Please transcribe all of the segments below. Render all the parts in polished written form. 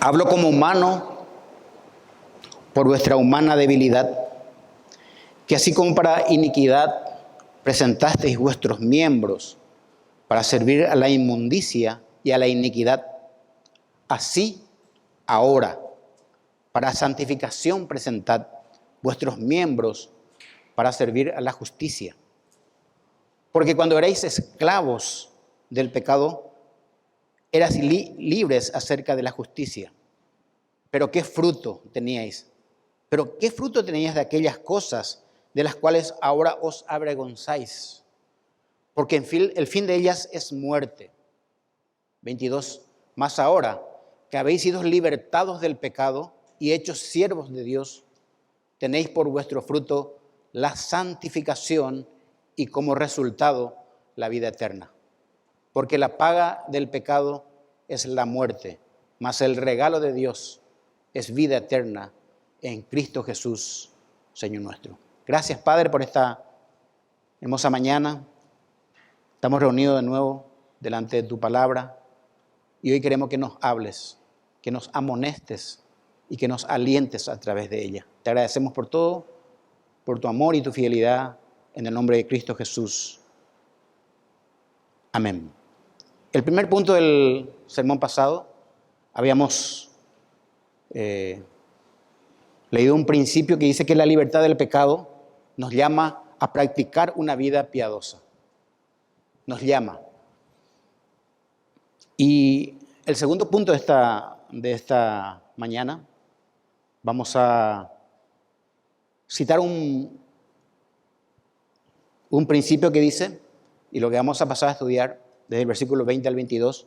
Hablo como humano por vuestra humana debilidad, que así como para iniquidad presentasteis vuestros miembros para servir a la inmundicia y a la iniquidad, así ahora para santificación presentad vuestros miembros para servir a la justicia. Porque cuando erais esclavos del pecado, eras libres acerca de la justicia. Pero ¿qué fruto teníais? Pero ¿qué fruto teníais de aquellas cosas de las cuales ahora os avergonzáis? Porque el fin de ellas es muerte. 22. Mas ahora que habéis sido libertados del pecado y hechos siervos de Dios, tenéis por vuestro fruto la santificación y como resultado la vida eterna. Porque la paga del pecado es la muerte, mas el regalo de Dios es vida eterna en Cristo Jesús, Señor nuestro. Gracias, Padre, por esta hermosa mañana. Estamos reunidos de nuevo delante de tu palabra y hoy queremos que nos hables, que nos amonestes y que nos alientes a través de ella. Te agradecemos por todo, por tu amor y tu fidelidad, en el nombre de Cristo Jesús. Amén. El primer punto del sermón pasado, habíamos leído un principio que dice que la libertad del pecado nos llama a practicar una vida piadosa. Nos llama. Y el segundo punto de esta mañana, vamos a citar un principio que dice, y lo que vamos a pasar a estudiar desde el versículo 20 al 22,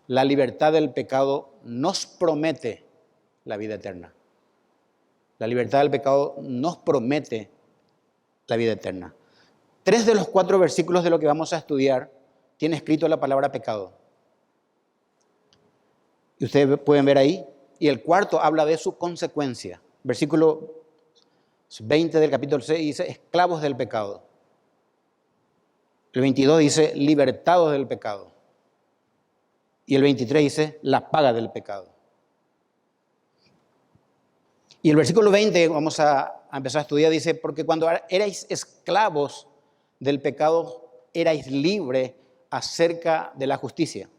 la libertad del pecado nos promete la vida eterna. La libertad del pecado nos promete la vida eterna. 3 de los 4 versículos de lo que vamos a estudiar tiene escrito la palabra pecado. Y ustedes pueden ver ahí. Y el cuarto habla de su consecuencia. Versículo 20 del capítulo 6 dice, esclavos del pecado. El 22 dice, libertados del pecado. Y el 23 dice, la paga del pecado. Y el versículo 20, vamos a empezar a estudiar, dice, porque cuando erais esclavos del pecado, erais libres acerca de la justicia.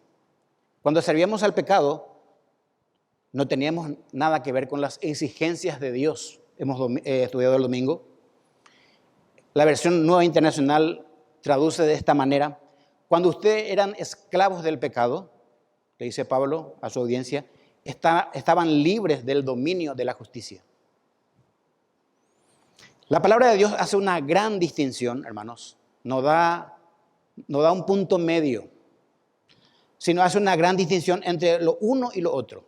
Cuando servíamos al pecado, no teníamos nada que ver con las exigencias de Dios. Hemos estudiado el domingo. La versión Nueva Internacional traduce de esta manera, cuando ustedes eran esclavos del pecado, le dice Pablo a su audiencia, estaban libres del dominio de la justicia. La palabra de Dios hace una gran distinción, hermanos. No da un punto medio, sino hace una gran distinción entre lo uno y lo otro.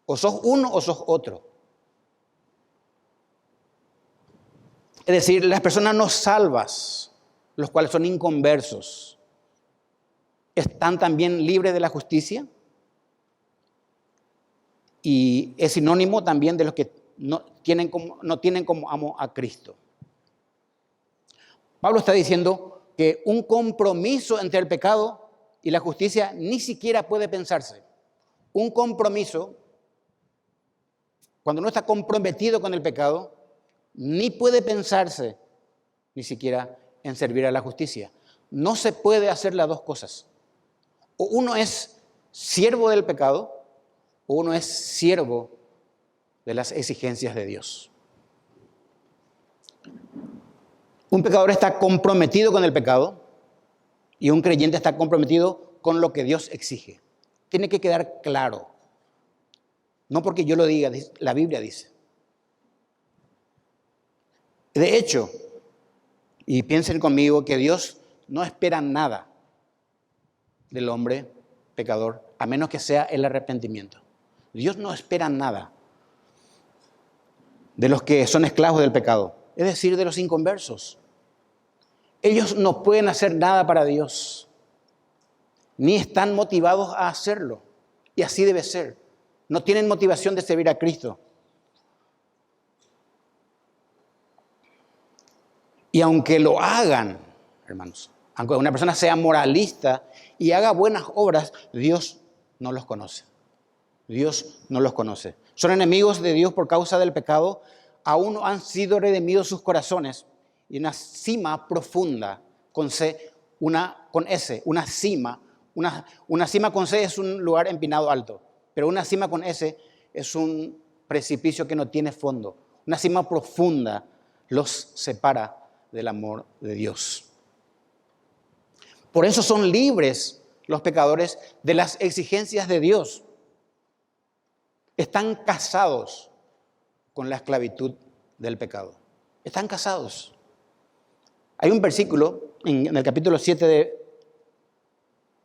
O sos uno o sos otro. Es decir, las personas no salvas, los cuales son inconversos, ¿están también libres de la justicia? Y es sinónimo también de los que no tienen como amo a Cristo. Pablo está diciendo que un compromiso entre el pecado y la justicia ni siquiera puede pensarse. Un compromiso, cuando no está comprometido con el pecado, ni puede pensarse ni siquiera en servir a la justicia. No se puede hacer las dos cosas. O uno es siervo del pecado, o uno es siervo de las exigencias de Dios. Un pecador está comprometido con el pecado y un creyente está comprometido con lo que Dios exige. Tiene que quedar claro. No porque yo lo diga, la Biblia dice. De hecho, y piensen conmigo que Dios no espera nada del hombre pecador, a menos que sea el arrepentimiento. Dios no espera nada de los que son esclavos del pecado, es decir, de los inconversos. Ellos no pueden hacer nada para Dios, ni están motivados a hacerlo, y así debe ser. No tienen motivación de servir a Cristo. Y aunque lo hagan, hermanos, aunque una persona sea moralista y haga buenas obras, Dios no los conoce. Dios no los conoce. Son enemigos de Dios por causa del pecado. Aún no han sido redimidos sus corazones. Y una cima profunda con C, con S, una cima. Una cima con C es un lugar empinado alto, pero una cima con S es un precipicio que no tiene fondo. Una cima profunda los separa del amor de Dios. Por eso son libres los pecadores de las exigencias de Dios. Están casados con la esclavitud del pecado. Están casados. Hay un versículo en el capítulo 7 de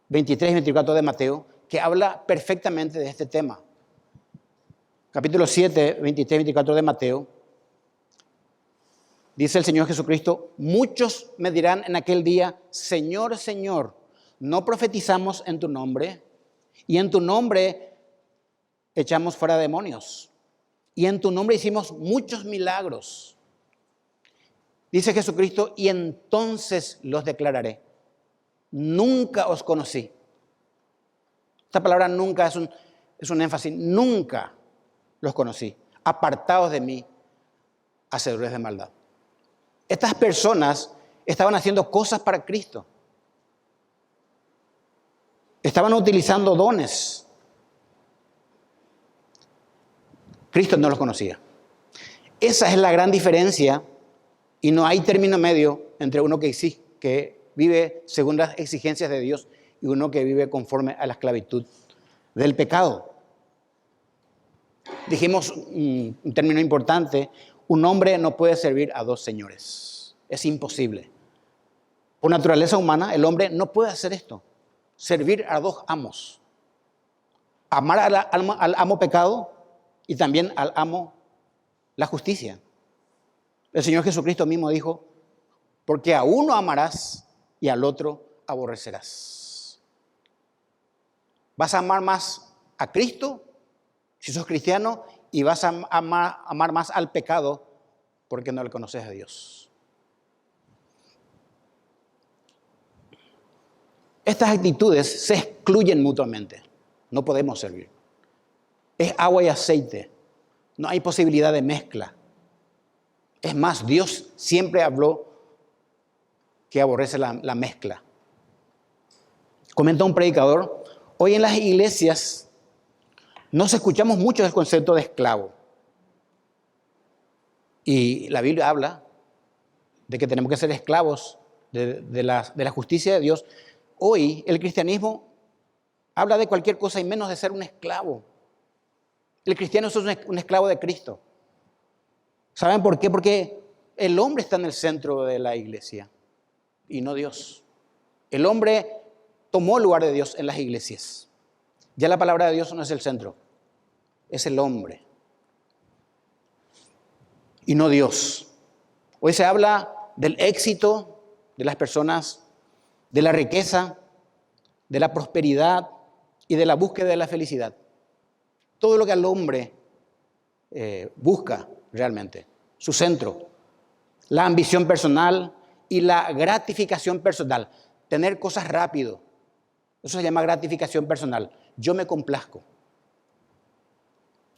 23 y 24 de Mateo que habla perfectamente de este tema. Capítulo 7, 23 y 24 de Mateo. Dice el Señor Jesucristo: muchos me dirán en aquel día, Señor, Señor, ¿no profetizamos en tu nombre? Y en tu nombre echamos fuera demonios. Y en tu nombre hicimos muchos milagros. Dice Jesucristo: y entonces los declararé: nunca os conocí. Esta palabra nunca es un énfasis. Nunca los conocí. Apartados de mí, hacedores de maldad. Estas personas estaban haciendo cosas para Cristo. Estaban utilizando dones. Cristo no los conocía. Esa es la gran diferencia, y no hay término medio entre uno que vive según las exigencias de Dios y uno que vive conforme a la esclavitud del pecado. Dijimos un término importante: un hombre no puede servir a dos señores. Es imposible. Por naturaleza humana, el hombre no puede hacer esto. Servir a dos amos. Amar al amo pecado y también al amo la justicia. El Señor Jesucristo mismo dijo: porque a uno amarás y al otro aborrecerás. Vas a amar más a Cristo si sos cristiano, y vas a amar más al pecado porque no le conoces a Dios. Estas actitudes se excluyen mutuamente. No podemos servir. Es agua y aceite. No hay posibilidad de mezcla. Es más, Dios siempre habló que aborrece la mezcla. Comenta un predicador: hoy en las iglesias nos escuchamos mucho del concepto de esclavo. Y la Biblia habla de que tenemos que ser esclavos de la justicia de Dios. Hoy el cristianismo habla de cualquier cosa y menos de ser un esclavo. El cristiano es un esclavo de Cristo. ¿Saben por qué? Porque el hombre está en el centro de la iglesia y no Dios. El hombre tomó el lugar de Dios en las iglesias. Ya la palabra de Dios no es el centro, es el hombre y no Dios. Hoy se habla del éxito de las personas, de la riqueza, de la prosperidad y de la búsqueda de la felicidad. Todo lo que al hombre busca realmente, su centro, la ambición personal y la gratificación personal. Tener cosas rápido, eso se llama gratificación personal. Yo me complazco.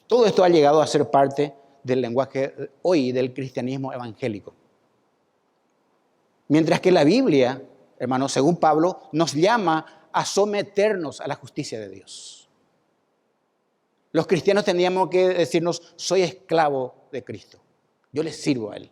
Todo esto ha llegado a ser parte del lenguaje hoy del cristianismo evangélico. Mientras que la Biblia, hermanos, según Pablo, nos llama a someternos a la justicia de Dios. Los cristianos tendríamos que decirnos: soy esclavo de Cristo. Yo le sirvo a Él.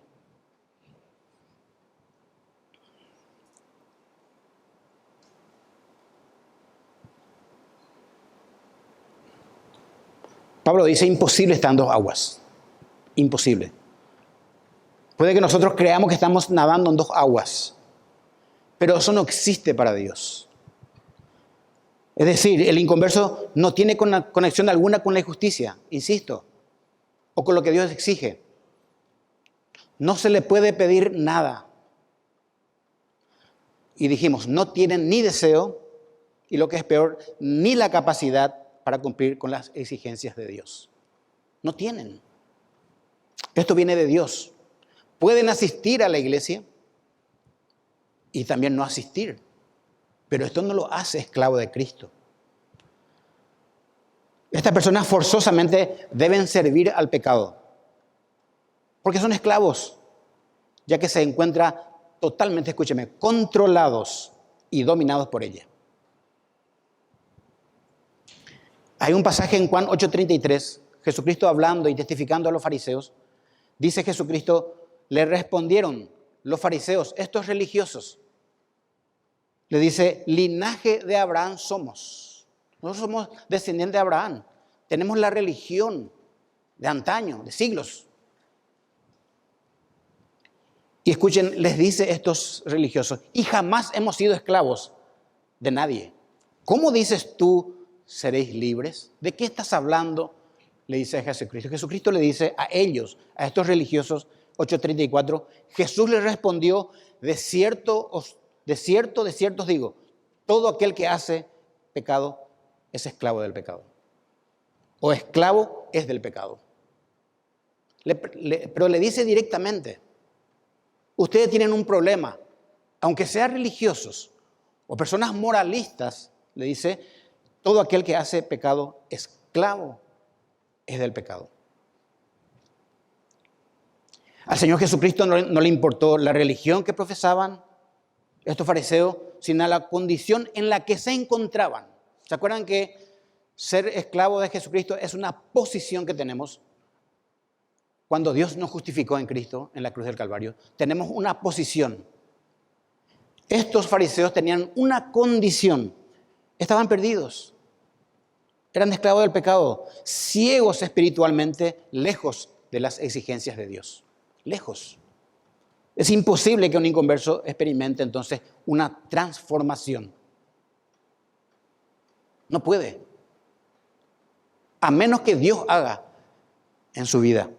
Pablo dice: imposible está en dos aguas. Imposible. Puede que nosotros creamos que estamos nadando en dos aguas, pero eso no existe para Dios. Es decir, el inconverso no tiene conexión alguna con la justicia, insisto, o con lo que Dios exige. No se le puede pedir nada. Y dijimos, no tienen ni deseo, y lo que es peor, ni la capacidad para cumplir con las exigencias de Dios. No tienen. Esto viene de Dios. Pueden asistir a la iglesia y también no asistir, pero esto no lo hace esclavo de Cristo. Estas personas forzosamente deben servir al pecado, porque son esclavos, ya que se encuentran totalmente, escúcheme, controlados y dominados por ella. Hay un pasaje en Juan 8:33, Jesucristo hablando y testificando a los fariseos, dice Jesucristo, le respondieron los fariseos, estos religiosos, le dice, linaje de Abraham somos. Nosotros somos descendientes de Abraham. Tenemos la religión de antaño, de siglos. Y escuchen, les dice estos religiosos, y jamás hemos sido esclavos de nadie. ¿Cómo dices tú seréis libres? ¿De qué estás hablando? Le dice a Jesucristo. Jesucristo le dice a ellos, a estos religiosos, 8:34, Jesús les respondió, de cierto os digo, todo aquel que hace pecado es esclavo del pecado. O esclavo es del pecado. Pero le dice directamente, ustedes tienen un problema, aunque sean religiosos o personas moralistas, le dice, todo aquel que hace pecado, esclavo es del pecado. Al Señor Jesucristo no le importó la religión que profesaban estos fariseos, sino la condición en la que se encontraban. ¿Se acuerdan que ser esclavo de Jesucristo es una posición que tenemos? Cuando Dios nos justificó en Cristo, en la cruz del Calvario, tenemos una posición. Estos fariseos tenían una condición. Estaban perdidos. Eran esclavos del pecado, ciegos espiritualmente, lejos de las exigencias de Dios. Lejos. Es imposible que un inconverso experimente entonces una transformación. No puede. A menos que Dios haga en su vida.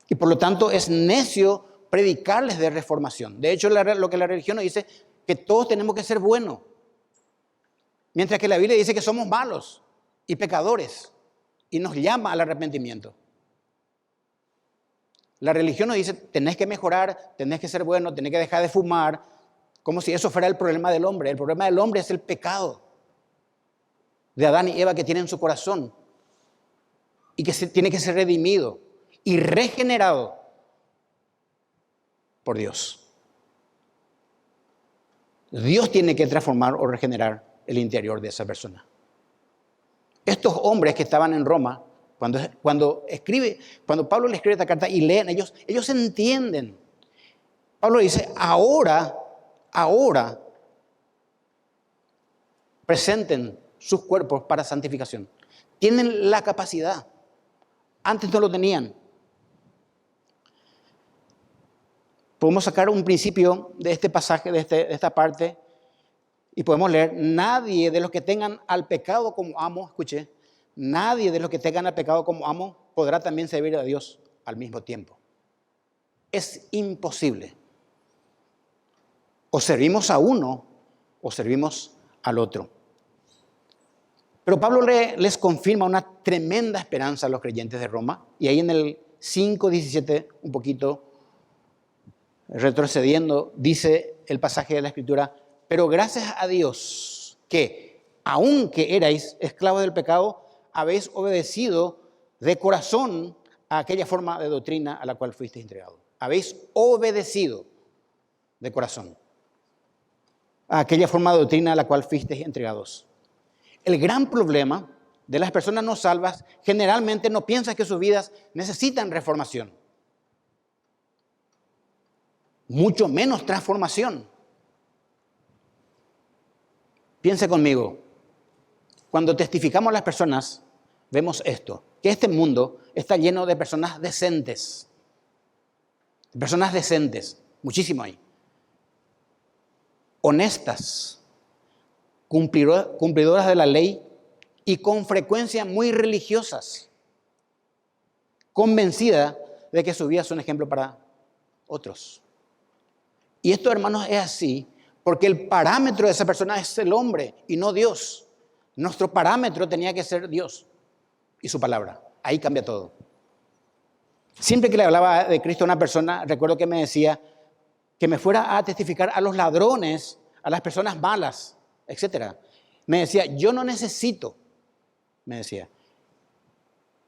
Y por lo tanto es necio predicarles de reformación. De hecho, lo que la religión nos dice, que todos tenemos que ser buenos. Mientras que la Biblia dice que somos malos y pecadores. Y nos llama al arrepentimiento. La religión nos dice, tenés que mejorar, tenés que ser bueno, tenés que dejar de fumar, como si eso fuera el problema del hombre. El problema del hombre es el pecado de Adán y Eva que tienen en su corazón y que tiene que ser redimido y regenerado por Dios. Dios tiene que transformar o regenerar el interior de esa persona. Estos hombres que estaban en Roma, cuando Pablo le escribe esta carta y leen, ellos entienden. Pablo dice, ahora, presenten sus cuerpos para santificación. Tienen la capacidad. Antes no lo tenían. Podemos sacar un principio de este pasaje, de esta parte, y podemos leer, nadie de los que tengan al pecado como amo, escuche, nadie de los que tengan al pecado como amo podrá también servir a Dios al mismo tiempo. Es imposible. O servimos a uno o servimos al otro. Pero Pablo les confirma una tremenda esperanza a los creyentes de Roma. Y ahí en el 5:17, un poquito retrocediendo, dice el pasaje de la Escritura, pero gracias a Dios que, aunque erais esclavos del pecado, habéis obedecido de corazón a aquella forma de doctrina a la cual fuisteis entregados. Habéis obedecido de corazón a aquella forma de doctrina a la cual fuisteis entregados. El gran problema de las personas no salvas generalmente no piensan que sus vidas necesitan reformación. Mucho menos transformación. Piense conmigo. Cuando testificamos a las personas, vemos esto, que este mundo está lleno de personas decentes. Personas decentes, muchísimo hay. Honestas, cumplidoras de la ley y con frecuencia muy religiosas, convencidas de que su vida es un ejemplo para otros. Y esto, hermanos, es así porque el parámetro de esa persona es el hombre y no Dios. Nuestro parámetro tenía que ser Dios y su palabra. Ahí cambia todo. Siempre que le hablaba de Cristo a una persona, recuerdo que me decía que me fuera a testificar a los ladrones, a las personas malas, etc. Me decía, yo no necesito, me decía,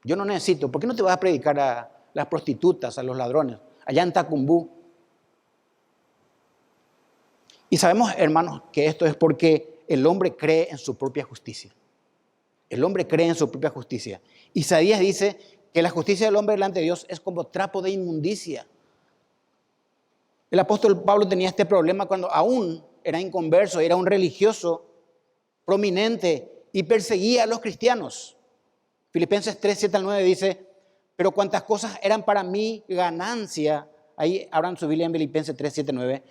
Yo no necesito. ¿Por qué no te vas a predicar a las prostitutas, a los ladrones, allá en Tacumbú? Y sabemos, hermanos, que esto es porque el hombre cree en su propia justicia. El hombre cree en su propia justicia. Isaías dice que la justicia del hombre delante de Dios es como trapo de inmundicia. El apóstol Pablo tenía este problema cuando aún era inconverso, era un religioso prominente y perseguía a los cristianos. Filipenses 3, 7 al 9 dice, pero cuantas cosas eran para mí ganancia, ahí abran su Biblia en Filipenses 3, 7, 9,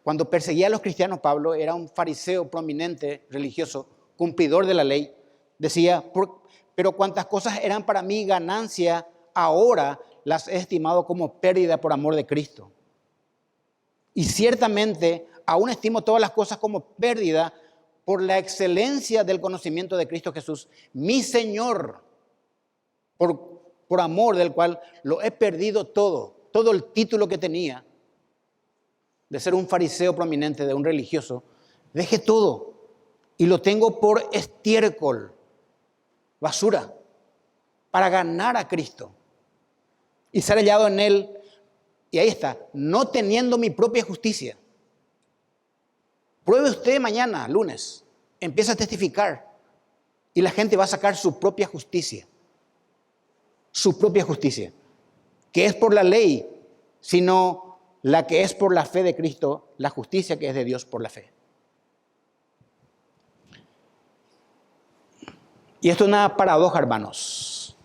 cuando perseguía a los cristianos, Pablo era un fariseo prominente, religioso, cumplidor de la ley, decía, pero cuantas cosas eran para mí ganancia, ahora las he estimado como pérdida por amor de Cristo. Y ciertamente aún estimo todas las cosas como pérdida por la excelencia del conocimiento de Cristo Jesús, mi Señor, por amor del cual lo he perdido todo el título que tenía de ser un fariseo prominente, de un religioso, dejé todo y lo tengo por estiércol, basura, para ganar a Cristo y ser hallado en Él. Y ahí está, no teniendo mi propia justicia. Pruebe usted mañana, lunes, empieza a testificar y la gente va a sacar su propia justicia, que es por la ley, sino la que es por la fe de Cristo, la justicia que es de Dios por la fe. Y esto es una paradoja, hermanos.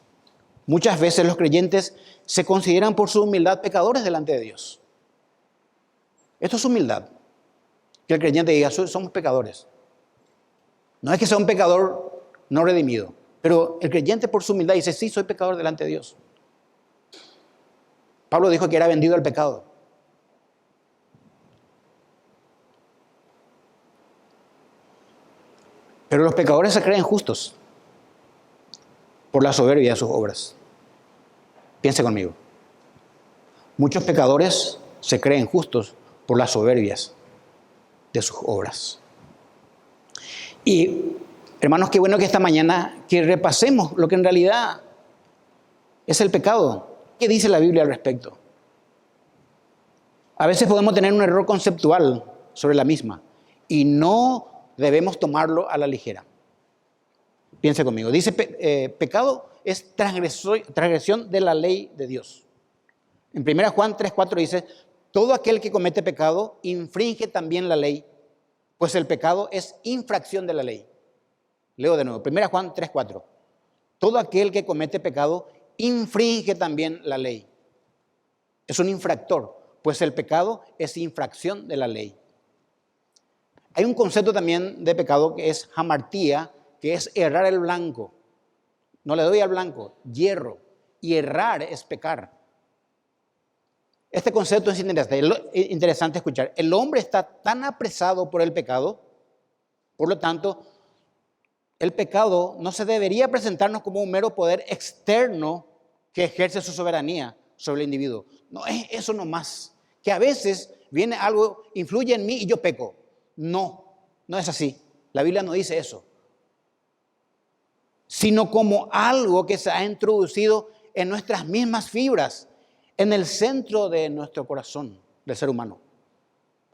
Muchas veces los creyentes se consideran por su humildad pecadores delante de Dios. Esto es humildad. Que el creyente diga, somos pecadores. No es que sea un pecador no redimido, pero el creyente por su humildad dice, sí, soy pecador delante de Dios. Pablo dijo que era vendido al pecado. Pero los pecadores se creen justos por la soberbia de sus obras. Piense conmigo. Muchos pecadores se creen justos por las soberbias de sus obras. Y, hermanos, qué bueno que esta mañana que repasemos lo que en realidad es el pecado. ¿Qué dice la Biblia al respecto? A veces podemos tener un error conceptual sobre la misma y no debemos tomarlo a la ligera. Piense conmigo. Dice, pecado es transgresión de la ley de Dios. En 1 Juan 3:4 dice, todo aquel que comete pecado infringe también la ley, pues el pecado es infracción de la ley. Leo de nuevo, 1 Juan 3:4. Todo aquel que comete pecado infringe también la ley. Es un infractor, pues el pecado es infracción de la ley. Hay un concepto también de pecado que es hamartía, que es errar el blanco. No le doy al blanco, hierro. Y errar es pecar. Este concepto es interesante escuchar. El hombre está tan apresado por el pecado, por lo tanto, el pecado no se debería presentarnos como un mero poder externo que ejerce su soberanía sobre el individuo. No es eso nomás, que a veces viene algo, influye en mí y yo peco. No es así. La Biblia no dice eso. Sino como algo que se ha introducido en nuestras mismas fibras, en el centro de nuestro corazón del ser humano,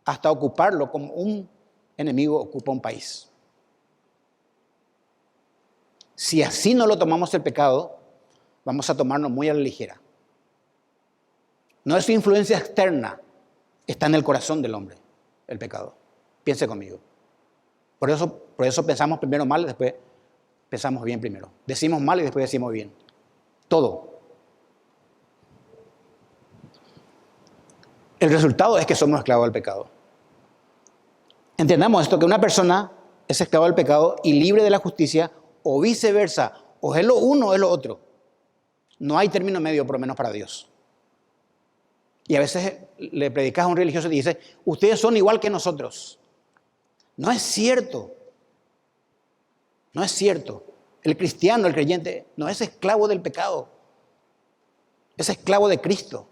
hasta ocuparlo como un enemigo ocupa un país. Si así no lo tomamos el pecado, vamos a tomarnos muy a la ligera. No es su influencia externa, está en el corazón del hombre, el pecado. Piense conmigo. Por eso pensamos primero mal y después pensamos bien primero. Decimos mal y después decimos bien. Todo. El resultado es que somos esclavos del pecado. Entendamos esto, que una persona es esclavo del pecado y libre de la justicia, o viceversa, o es lo uno o es lo otro. No hay término medio, por lo menos para Dios. Y a veces le predicas a un religioso y dice, ustedes son igual que nosotros. No es cierto. No es cierto. El cristiano, el creyente, no es esclavo del pecado. Es esclavo de Cristo.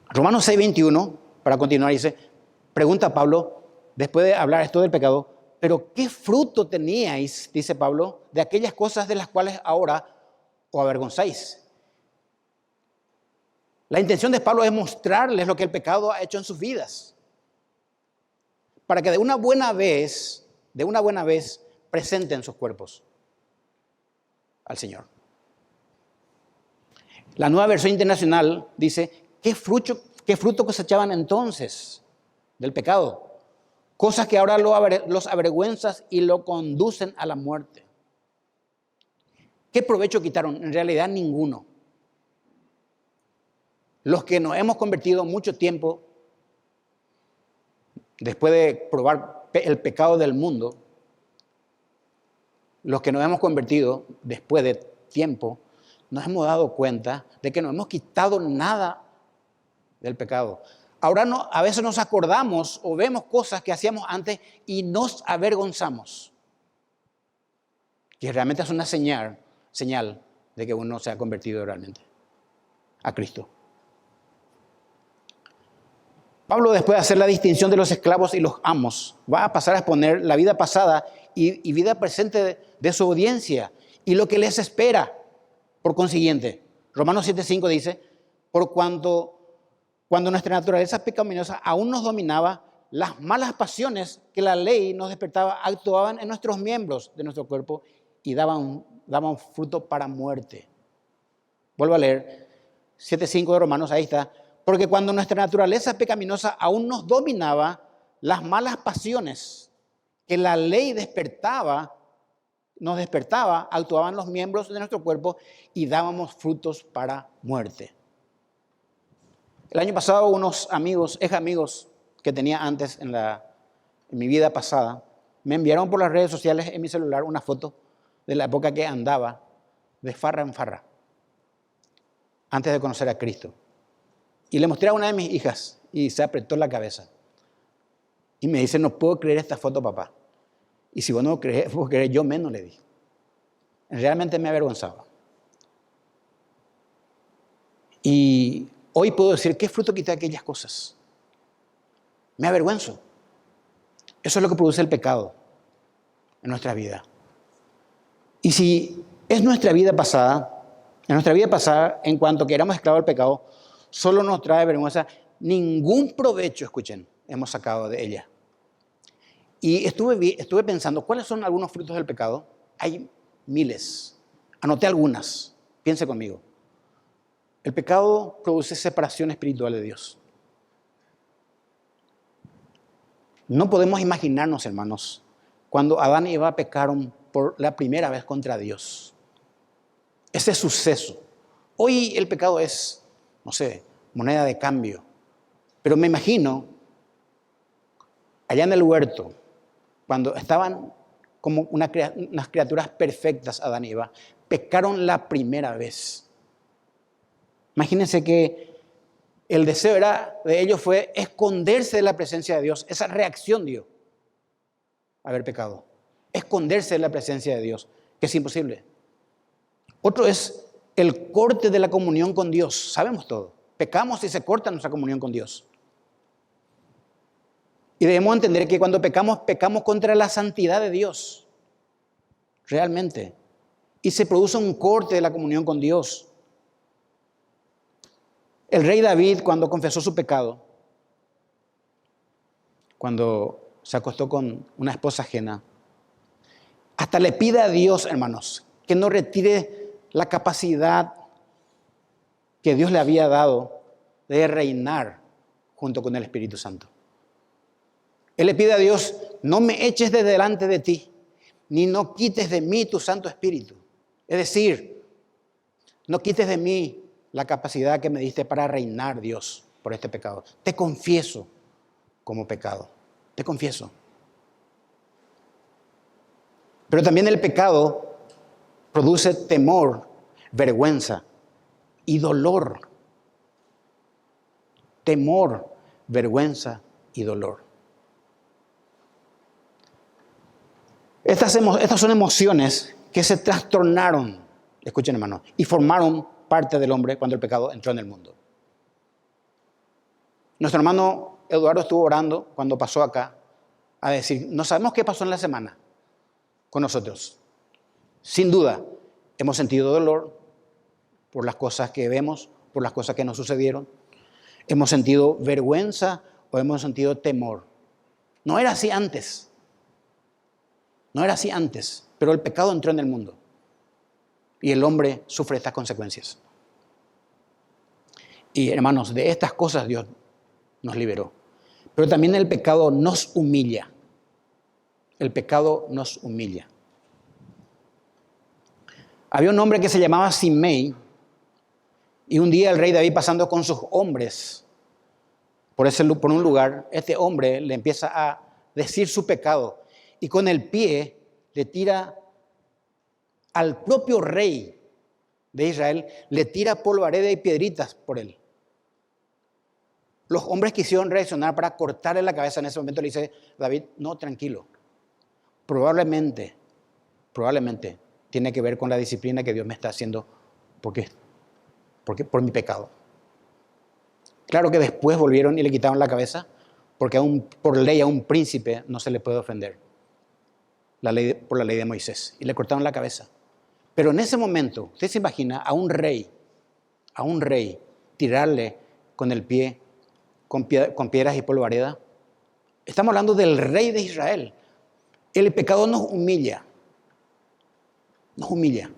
Romanos 6:21, para continuar, dice, pregunta Pablo, después de hablar esto del pecado, pero ¿qué fruto teníais, dice Pablo, de aquellas cosas de las cuales ahora os avergonzáis? La intención de Pablo es mostrarles lo que el pecado ha hecho en sus vidas, para que de una buena vez presenten sus cuerpos al Señor. La Nueva Versión Internacional dice, ¿qué fruto cosechaban entonces del pecado? Cosas que ahora los avergüenzas y lo conducen a la muerte. ¿Qué provecho quitaron? En realidad ninguno. Los que nos hemos convertido mucho tiempo, después de probar el pecado del mundo, los que nos hemos convertido después de tiempo, nos hemos dado cuenta de que no hemos quitado nada del pecado. Ahora a veces nos acordamos o vemos cosas que hacíamos antes y nos avergonzamos. Que realmente es una señal de que uno se ha convertido realmente a Cristo. Pablo, después de hacer la distinción de los esclavos y los amos, va a pasar a exponer la vida pasada y vida presente de su audiencia y lo que les espera. Por consiguiente, Romanos 7:5 dice, por cuando nuestra naturaleza pecaminosa aún nos dominaba, las malas pasiones que la ley nos despertaba actuaban en nuestros miembros de nuestro cuerpo y daban fruto para muerte. Vuelvo a leer 7:5 de Romanos, ahí está. Porque cuando nuestra naturaleza pecaminosa aún nos dominaba, las malas pasiones que la ley nos despertaba, actuaban los miembros de nuestro cuerpo y dábamos frutos para muerte. El año pasado unos ex amigos que tenía antes en mi vida pasada, me enviaron por las redes sociales en mi celular una foto de la época que andaba de farra en farra, antes de conocer a Cristo. Y le mostré a una de mis hijas y se apretó la cabeza. Y me dice, no puedo creer esta foto, papá. Y si vos no crees, yo menos, le dije. Realmente me avergonzaba. Y hoy puedo decir, ¿qué fruto quité de aquellas cosas? Me avergüenzo. Eso es lo que produce el pecado en nuestra vida. Y si es nuestra vida pasada, en cuanto que éramos esclavos del pecado, solo nos trae vergüenza, ningún provecho, escuchen, hemos sacado de ella. Y estuve pensando, ¿cuáles son algunos frutos del pecado? Hay miles. Anoté algunas. Piense conmigo. El pecado produce separación espiritual de Dios. No podemos imaginarnos, hermanos, cuando Adán y Eva pecaron por la primera vez contra Dios. Ese suceso. Hoy el pecado es, no sé, moneda de cambio. Pero me imagino, allá en el huerto, cuando estaban como unas criaturas perfectas, Adán y Eva, pecaron la primera vez. Imagínense que el deseo de ellos fue esconderse de la presencia de Dios. Esa reacción dio haber pecado. Esconderse de la presencia de Dios, que es imposible. Otro es el corte de la comunión con Dios. Sabemos todo. Pecamos y se corta nuestra comunión con Dios. Y debemos entender que cuando pecamos contra la santidad de Dios. Realmente. Y se produce un corte de la comunión con Dios. El rey David, cuando confesó su pecado, cuando se acostó con una esposa ajena, hasta le pide a Dios, hermanos, que no retire la capacidad que Dios le había dado de reinar junto con el Espíritu Santo. Él le pide a Dios, no me eches de delante de ti, ni no quites de mí tu Santo Espíritu. Es decir, no quites de mí la capacidad que me diste para reinar, Dios, por este pecado. Te confieso como pecado. Te confieso. Pero también el pecado produce temor, vergüenza y dolor. Temor, vergüenza y dolor. Estas son emociones que se trastornaron, escuchen hermano, y formaron parte del hombre cuando el pecado entró en el mundo. Nuestro hermano Eduardo estuvo orando cuando pasó acá a decir, no sabemos qué pasó en la semana con nosotros. Sin duda, hemos sentido dolor por las cosas que vemos, por las cosas que nos sucedieron. Hemos sentido vergüenza o hemos sentido temor. No era así antes. No era así antes, pero el pecado entró en el mundo y el hombre sufre estas consecuencias. Y hermanos, de estas cosas Dios nos liberó. Pero también el pecado nos humilla. El pecado nos humilla. Había un hombre que se llamaba Simei, y un día el rey David, pasando con sus hombres por un lugar, este hombre le empieza a decir su pecado y con el pie le tira al propio rey de Israel, le tira polvareda y piedritas por él. Los hombres quisieron reaccionar para cortarle la cabeza. En ese momento le dice David, no, tranquilo. Probablemente tiene que ver con la disciplina que Dios me está haciendo porque por mi pecado. Claro que después volvieron y le quitaron la cabeza, porque por ley a un príncipe no se le puede ofender, por la ley de Moisés, y le cortaron la cabeza. Pero en ese momento, usted se imagina a un rey tirarle con el pie, con piedras y polvareda. Estamos hablando del rey de Israel. El pecado nos humilla. Nos humilla.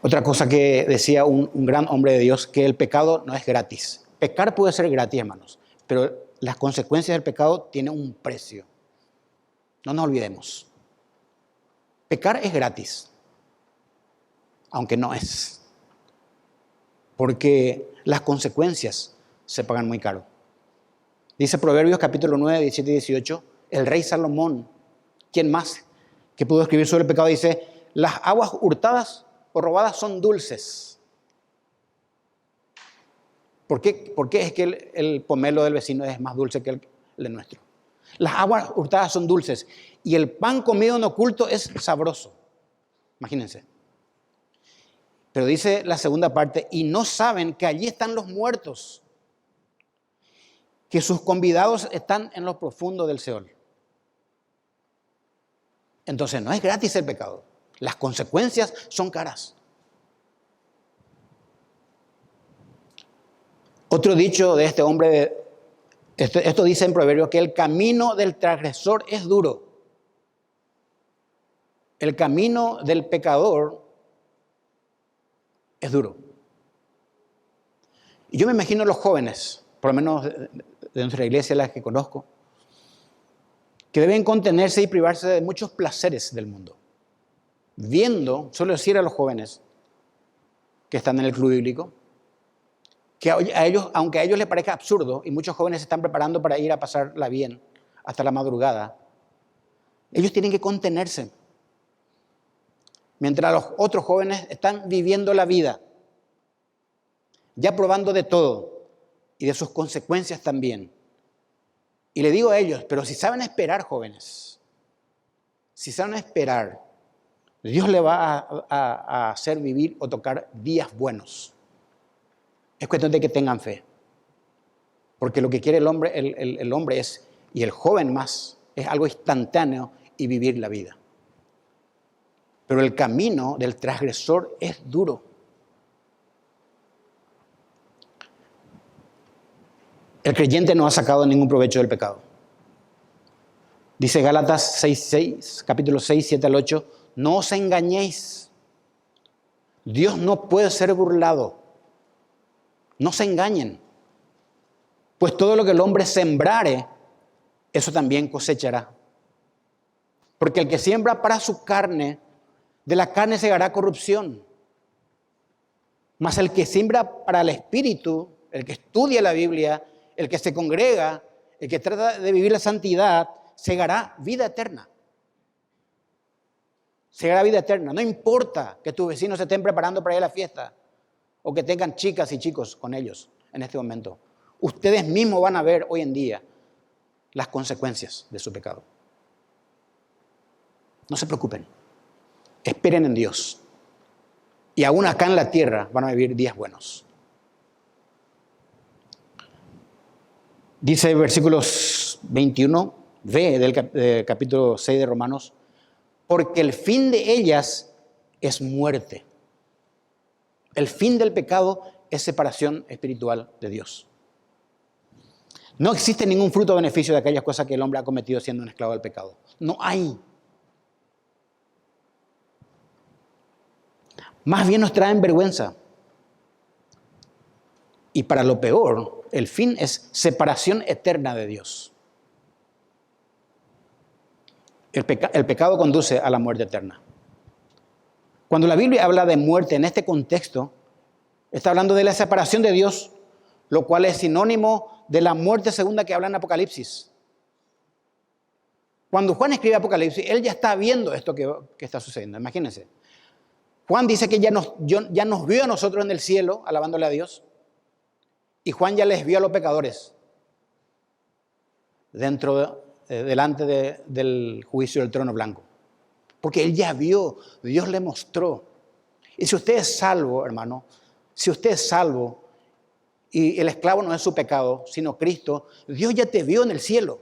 Otra cosa que decía un gran hombre de Dios, que el pecado no es gratis. Pecar puede ser gratis, hermanos, pero las consecuencias del pecado tienen un precio. No nos olvidemos. Pecar es gratis, aunque no es. Porque las consecuencias se pagan muy caro. Dice Proverbios capítulo 9, 17 y 18, el rey Salomón, ¿quién más que pudo escribir sobre el pecado? Dice, las aguas hurtadas o robadas son dulces. ¿Por qué es que el pomelo del vecino es más dulce que el nuestro? Las aguas hurtadas son dulces y el pan comido en oculto es sabroso. Imagínense. Pero dice la segunda parte, y no saben que allí están los muertos, que sus convidados están en lo profundo del Seol. Entonces no es gratis el pecado. Las consecuencias son caras. Otro dicho de este hombre, esto dice en Proverbios, que el camino del transgresor es duro. El camino del pecador es duro. Y yo me imagino los jóvenes, por lo menos de nuestra iglesia, las que conozco, que deben contenerse y privarse de muchos placeres del mundo. Suelo decir a los jóvenes que están en el club bíblico, que aunque a ellos les parezca absurdo, y muchos jóvenes se están preparando para ir a pasarla bien hasta la madrugada, ellos tienen que contenerse. Mientras los otros jóvenes están viviendo la vida, ya probando de todo y de sus consecuencias también. Y le digo a ellos, pero si saben esperar, jóvenes, si saben esperar, Dios le va a hacer vivir o tocar días buenos. Es cuestión de que tengan fe. Porque lo que quiere el hombre es, y el joven más, es algo instantáneo y vivir la vida. Pero el camino del transgresor es duro. El creyente no ha sacado ningún provecho del pecado. Dice Gálatas 6, capítulo 6, 7 al 8, no os engañéis. Dios no puede ser burlado. No se engañen. Pues todo lo que el hombre sembrare, eso también cosechará. Porque el que siembra para su carne, de la carne segará corrupción. Mas el que siembra para el espíritu, el que estudia la Biblia, el que se congrega, el que trata de vivir la santidad, segará vida eterna. Segará vida eterna. No importa que tus vecinos se estén preparando para ir a la fiesta o que tengan chicas y chicos con ellos en este momento. Ustedes mismos van a ver hoy en día las consecuencias de su pecado. No se preocupen. Esperen en Dios. Y aún acá en la tierra van a vivir días buenos. Dice versículos 21b del capítulo 6 de Romanos, porque el fin de ellas es muerte. El fin del pecado es separación espiritual de Dios. No existe ningún fruto o beneficio de aquellas cosas que el hombre ha cometido siendo un esclavo del pecado. No hay. Más bien nos traen vergüenza. Y para lo peor, el fin es separación eterna de Dios. El pecado conduce a la muerte eterna. Cuando la Biblia habla de muerte en este contexto, está hablando de la separación de Dios, lo cual es sinónimo de la muerte segunda que habla en Apocalipsis. Cuando Juan escribe Apocalipsis, él ya está viendo esto que está sucediendo. Imagínense. Juan dice que ya nos vio a nosotros en el cielo, alabándole a Dios, y Juan ya les vio a los pecadores delante del juicio del trono blanco. Porque él ya vio, Dios le mostró. Y si usted es salvo, hermano, si usted es salvo y el esclavo no es su pecado, sino Cristo, Dios ya te vio en el cielo.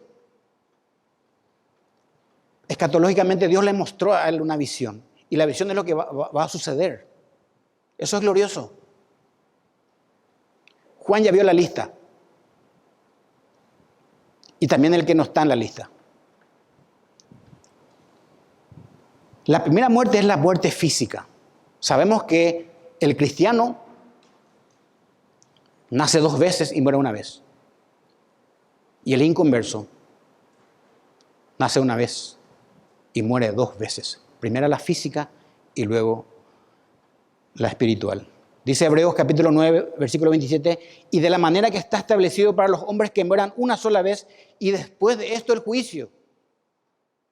Escatológicamente Dios le mostró a él una visión. Y la visión es lo que va a suceder. Eso es glorioso. Juan ya vio la lista. Y también el que no está en la lista. La primera muerte es la muerte física. Sabemos que el cristiano nace 2 veces y muere 1 vez. Y el inconverso nace 1 vez y muere 2 veces. Primero la física y luego la espiritual. Dice Hebreos capítulo 9, versículo 27, y de la manera que está establecido para los hombres que mueran 1 sola vez y después de esto el juicio.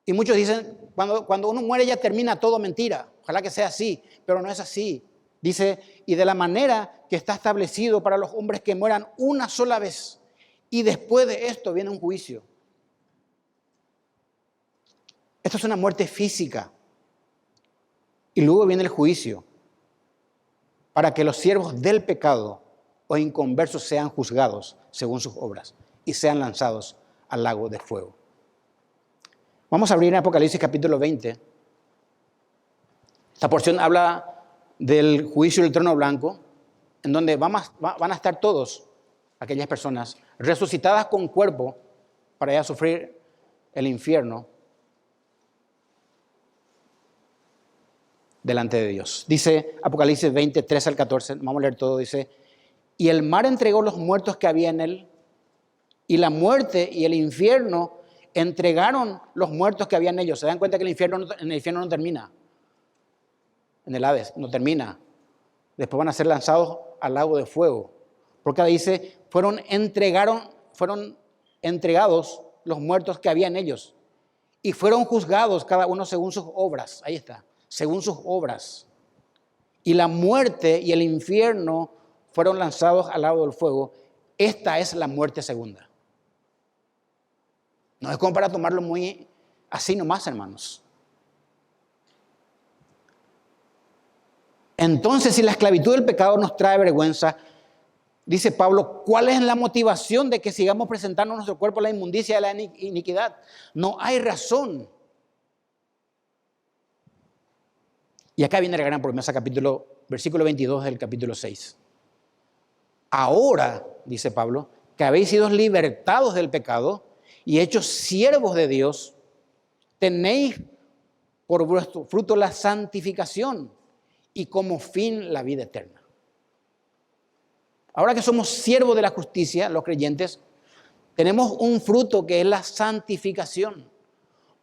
Y muchos dicen, cuando uno muere ya termina todo, mentira. Ojalá que sea así, pero no es así. Dice, y de la manera que está establecido para los hombres que mueran 1 sola vez y después de esto viene un juicio. Esto es una muerte física. Y luego viene el juicio para que los siervos del pecado o inconversos sean juzgados según sus obras y sean lanzados al lago de fuego. Vamos a abrir en Apocalipsis capítulo 20. Esta porción habla del juicio del trono blanco, en donde van a estar todos aquellas personas resucitadas con cuerpo para ya sufrir el infierno delante de Dios. Dice Apocalipsis 20, 13 al 14, vamos a leer todo, dice, y el mar entregó los muertos que había en él, y la muerte y el infierno entregaron los muertos que había en ellos. Se dan cuenta que en el infierno no termina, en el Hades no termina. Después van a ser lanzados al lago de fuego, porque ahí dice, fueron entregados los muertos que había en ellos, y fueron juzgados cada uno según sus obras. Ahí está. Según sus obras. Y la muerte y el infierno fueron lanzados al lago del fuego. Esta es la muerte segunda. No es como para tomarlo muy así nomás, hermanos. Entonces, si la esclavitud del pecado nos trae vergüenza, dice Pablo, ¿cuál es la motivación de que sigamos presentando nuestro cuerpo a la inmundicia de la iniquidad? No hay razón. Y acá viene la gran promesa, versículo 22 del capítulo 6. Ahora, dice Pablo, que habéis sido libertados del pecado y hechos siervos de Dios, tenéis por vuestro fruto la santificación y como fin la vida eterna. Ahora que somos siervos de la justicia, los creyentes, tenemos un fruto que es la santificación.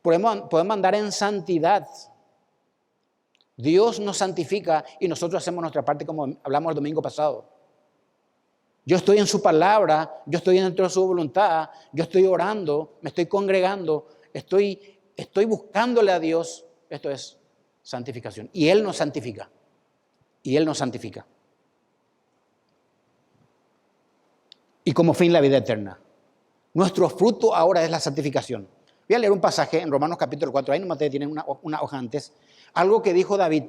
Podemos andar en santidad. Dios nos santifica y nosotros hacemos nuestra parte, como hablamos el domingo pasado. Yo estoy en su palabra, yo estoy dentro de su voluntad, yo estoy orando, me estoy congregando, estoy buscándole a Dios. Esto es santificación. Y Él nos santifica. Y Él nos santifica. Y como fin la vida eterna. Nuestro fruto ahora es la santificación. Voy a leer un pasaje en Romanos capítulo 4. Ahí nomás ustedes tienen una hoja antes. Algo que dijo David,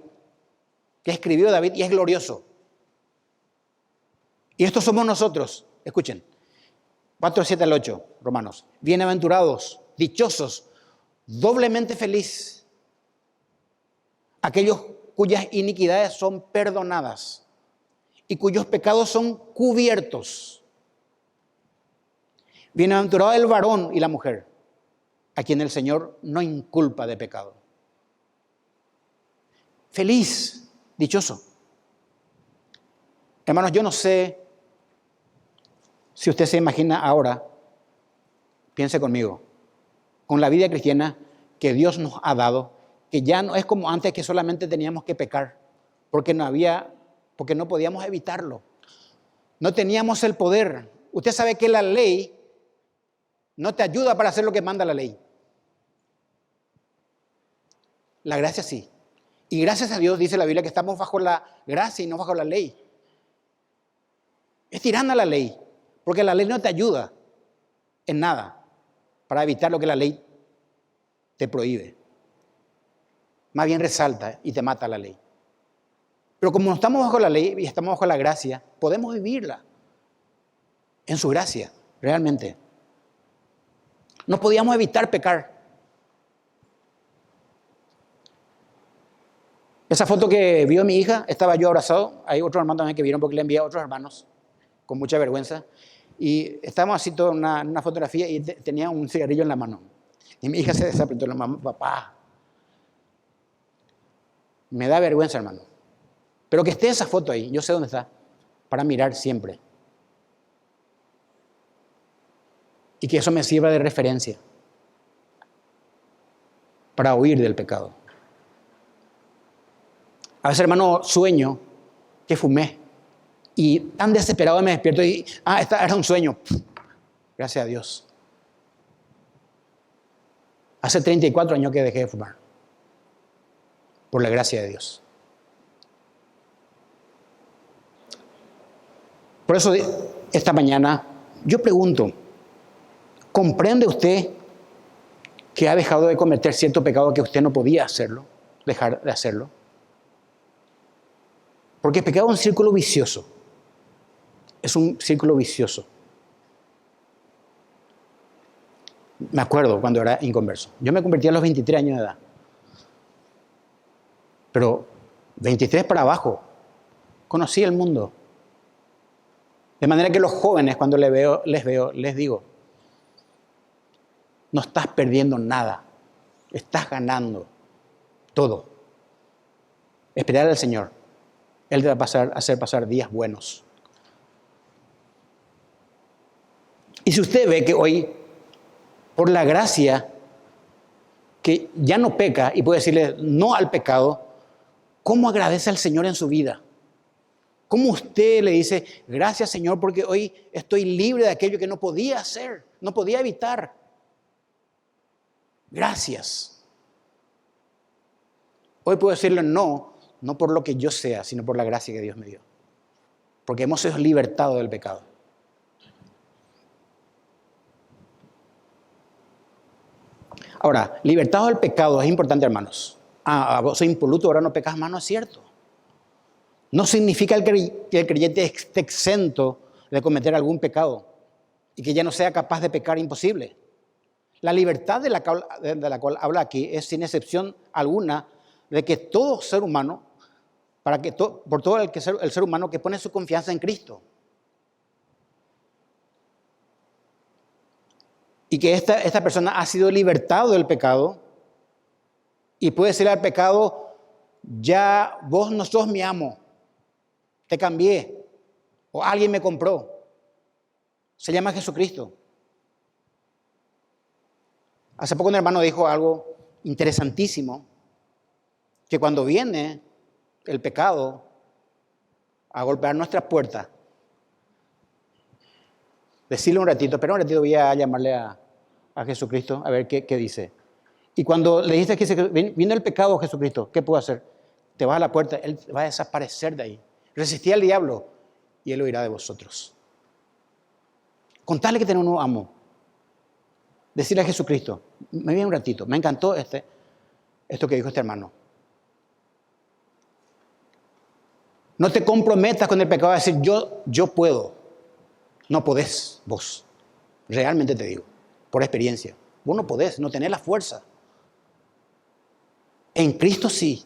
que escribió David y es glorioso. Y estos somos nosotros. Escuchen. 4, 7 al 8, Romanos. Bienaventurados, dichosos, doblemente feliz, aquellos cuyas iniquidades son perdonadas y cuyos pecados son cubiertos. Bienaventurado el varón y la mujer, a quien el Señor no inculpa de pecado. Feliz, dichoso. Hermanos, yo no sé si usted se imagina ahora, piense conmigo, con la vida cristiana que Dios nos ha dado, que ya no es como antes que solamente teníamos que pecar, porque no podíamos evitarlo. No teníamos el poder. Usted sabe que la ley no te ayuda para hacer lo que manda la ley. La gracia sí. Y gracias a Dios dice la Biblia que estamos bajo la gracia y no bajo la ley. Es tirana la ley, porque la ley no te ayuda en nada para evitar lo que la ley te prohíbe. Más bien resalta y te mata la ley. Pero como no estamos bajo la ley y estamos bajo la gracia, podemos vivirla en su gracia, realmente. No podíamos evitar pecar. Esa foto que vio mi hija, estaba yo abrazado. Hay otros hermanos también que vieron porque le envié a otros hermanos con mucha vergüenza. Y estábamos así toda una fotografía y tenía un cigarrillo en la mano. Y mi hija se desapretó la mano. Papá, me da vergüenza, hermano. Pero que esté esa foto ahí, yo sé dónde está, para mirar siempre. Y que eso me sirva de referencia para huir del pecado. A veces, hermano, sueño que fumé y tan desesperado me despierto y, era un sueño. Gracias a Dios. Hace 34 años que dejé de fumar. Por la gracia de Dios. Por eso, esta mañana, yo pregunto, ¿comprende usted que ha dejado de cometer cierto pecado que usted no podía dejar de hacerlo? Porque el pecado es un círculo vicioso. Es un círculo vicioso. Me acuerdo cuando era inconverso. Yo me convertí a los 23 años de edad. Pero 23 para abajo, conocí el mundo. De manera que los jóvenes, cuando les veo, les digo, no estás perdiendo nada, estás ganando todo. Esperar al Señor. Él te va a hacer pasar días buenos. Y si usted ve que hoy, por la gracia, que ya no peca y puede decirle no al pecado, ¿cómo agradece al Señor en su vida? ¿Cómo usted le dice, gracias Señor, porque hoy estoy libre de aquello que no podía hacer, no podía evitar? Gracias. Hoy puedo decirle no por lo que yo sea, sino por la gracia que Dios me dio. Porque hemos sido libertados del pecado. Ahora, libertados del pecado es importante, hermanos. Vos soy impoluto, ahora no pecas más, no es cierto. No significa que el creyente esté exento de cometer algún pecado y que ya no sea capaz de pecar imposible. La libertad de la cual habla aquí es sin excepción alguna de que todo ser humano, por todo el ser humano que pone su confianza en Cristo. Y que esta persona ha sido libertado del pecado y puede decirle al pecado, ya vos no sos mi amo, te cambié o alguien me compró. Se llama Jesucristo. Hace poco un hermano dijo algo interesantísimo, que cuando viene el pecado a golpear nuestra puerta, decirle un ratito, pero un ratito voy a llamarle a Jesucristo a ver qué dice. Y cuando le dices que vino el pecado, Jesucristo, ¿qué puedo hacer? Te vas a la puerta, Él va a desaparecer de ahí. Resistí al diablo y Él huirá de vosotros. Contale que tenemos un nuevo amo. Decirle a Jesucristo, me viene un ratito, me encantó esto que dijo este hermano. No te comprometas con el pecado de decir, yo puedo. No podés vos. Realmente te digo, por experiencia. Vos no podés, no tenés la fuerza. En Cristo sí.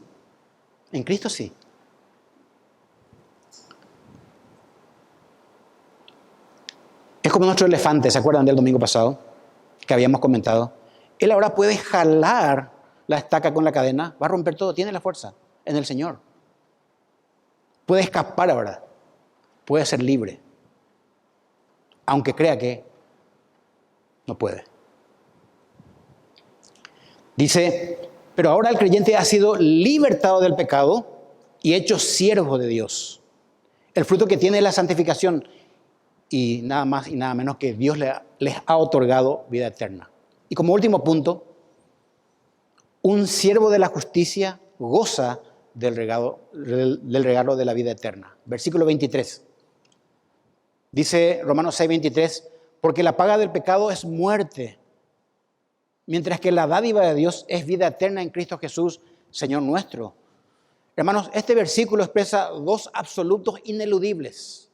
En Cristo sí. Es como nuestro elefante, ¿se acuerdan del domingo pasado? Que habíamos comentado. Él ahora puede jalar la estaca con la cadena, va a romper todo, tiene la fuerza en el Señor. Puede escapar ahora, puede ser libre, aunque crea que no puede. Dice, pero ahora el creyente ha sido libertado del pecado y hecho siervo de Dios. El fruto que tiene es la santificación y nada más y nada menos que Dios les ha otorgado vida eterna. Y como último punto, un siervo de la justicia goza del regalo de la vida eterna. Versículo 23. Dice Romanos 6:23, porque la paga del pecado es muerte, mientras que la dádiva de Dios es vida eterna en Cristo Jesús, Señor nuestro. Hermanos, este versículo expresa dos absolutos ineludibles,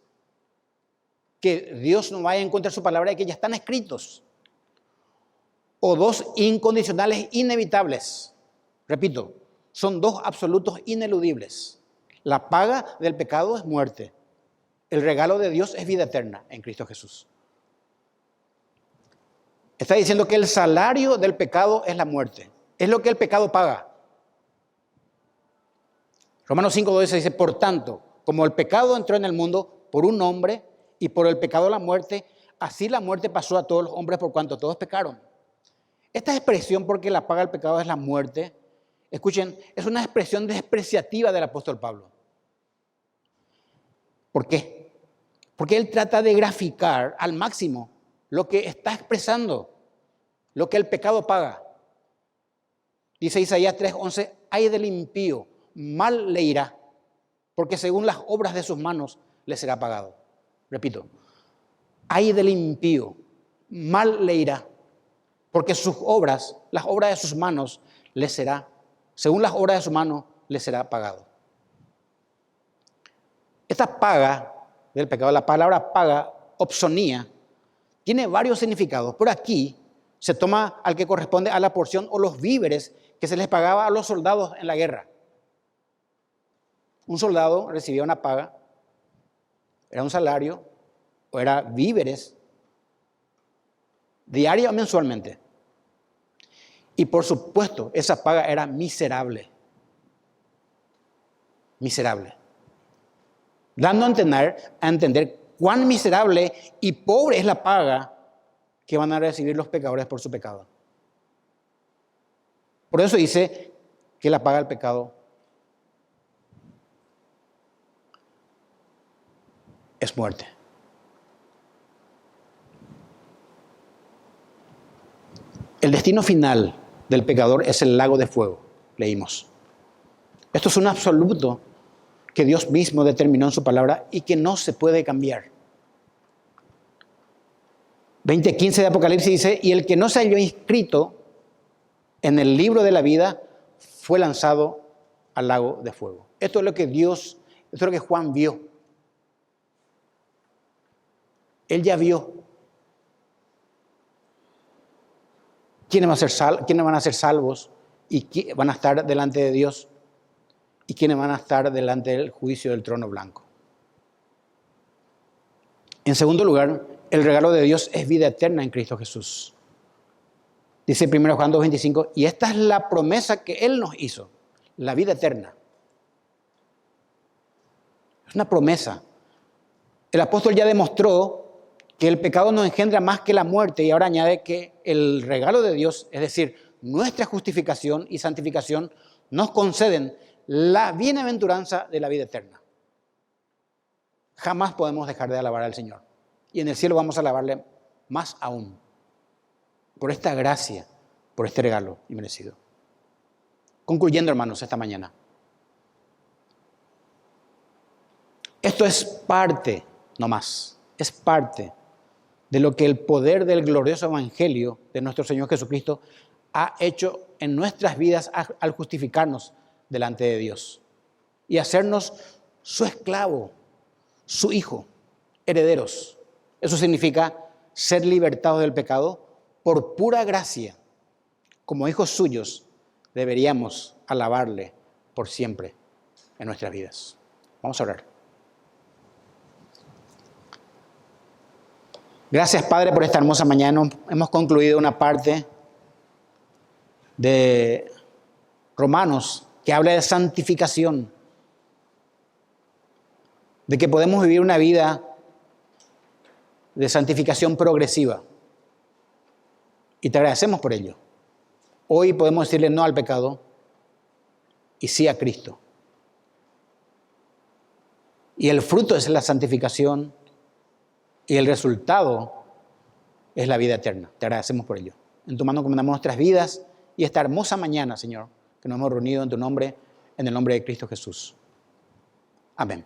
que Dios no vaya en contra de su palabra y que ya están escritos, o dos incondicionales inevitables. Repito, son dos absolutos ineludibles. La paga del pecado es muerte. El regalo de Dios es vida eterna en Cristo Jesús. Está diciendo que el salario del pecado es la muerte. Es lo que el pecado paga. Romanos 5:12 dice, por tanto, como el pecado entró en el mundo por un hombre y por el pecado la muerte, así la muerte pasó a todos los hombres por cuanto todos pecaron. Esta expresión, porque la paga del pecado es la muerte, escuchen, es una expresión despreciativa del apóstol Pablo. ¿Por qué? Porque él trata de graficar al máximo lo que está expresando, lo que el pecado paga. Dice Isaías 3:11, ay del impío, mal le irá, porque según las obras de sus manos le será pagado. Repito, ay del impío, mal le irá, porque sus obras, las obras de sus manos, le será, según las obras de su mano, le será pagado. Esta paga del pecado, la palabra paga, opsonía, tiene varios significados, pero aquí se toma al que corresponde a la porción o los víveres que se les pagaba a los soldados en la guerra. Un soldado recibía una paga, era un salario o era víveres diaria o mensualmente. Y por supuesto, esa paga era miserable. Miserable. Dando a entender cuán miserable y pobre es la paga que van a recibir los pecadores por su pecado. Por eso dice que la paga del pecado es muerte. El destino final del pecador es el lago de fuego, leímos. Esto es un absoluto que Dios mismo determinó en su palabra y que no se puede cambiar. 20:15 de Apocalipsis dice, y el que no se halló inscrito en el libro de la vida fue lanzado al lago de fuego. Esto es lo que Juan vio. Él ya vio quiénes van a ser salvos y van a estar delante de Dios y quiénes van a estar delante del juicio del trono blanco. En segundo lugar, el regalo de Dios es vida eterna en Cristo Jesús. Dice 1 Juan 2:25, y esta es la promesa que Él nos hizo, la vida eterna. Es una promesa. El apóstol ya demostró que el pecado no engendra más que la muerte y ahora añade que el regalo de Dios, es decir, nuestra justificación y santificación, nos conceden la bienaventuranza de la vida eterna. Jamás podemos dejar de alabar al Señor. Y en el cielo vamos a alabarle más aún. Por esta gracia, por este regalo inmerecido. Concluyendo, hermanos, esta mañana. Esto es parte, no más, es parte de lo que el poder del glorioso evangelio de nuestro Señor Jesucristo ha hecho en nuestras vidas al justificarnos delante de Dios y hacernos su esclavo, su hijo, herederos. Eso significa ser libertados del pecado por pura gracia. Como hijos suyos, deberíamos alabarle por siempre en nuestras vidas. Vamos a orar. Gracias, Padre, por esta hermosa mañana. Hemos concluido una parte de Romanos que habla de santificación, de que podemos vivir una vida de santificación progresiva. Y te agradecemos por ello. Hoy podemos decirle no al pecado y sí a Cristo. Y el fruto es la santificación y el resultado es la vida eterna. Te agradecemos por ello. En tu mano encomendamos nuestras vidas y esta hermosa mañana, Señor, que nos hemos reunido en tu nombre, en el nombre de Cristo Jesús. Amén.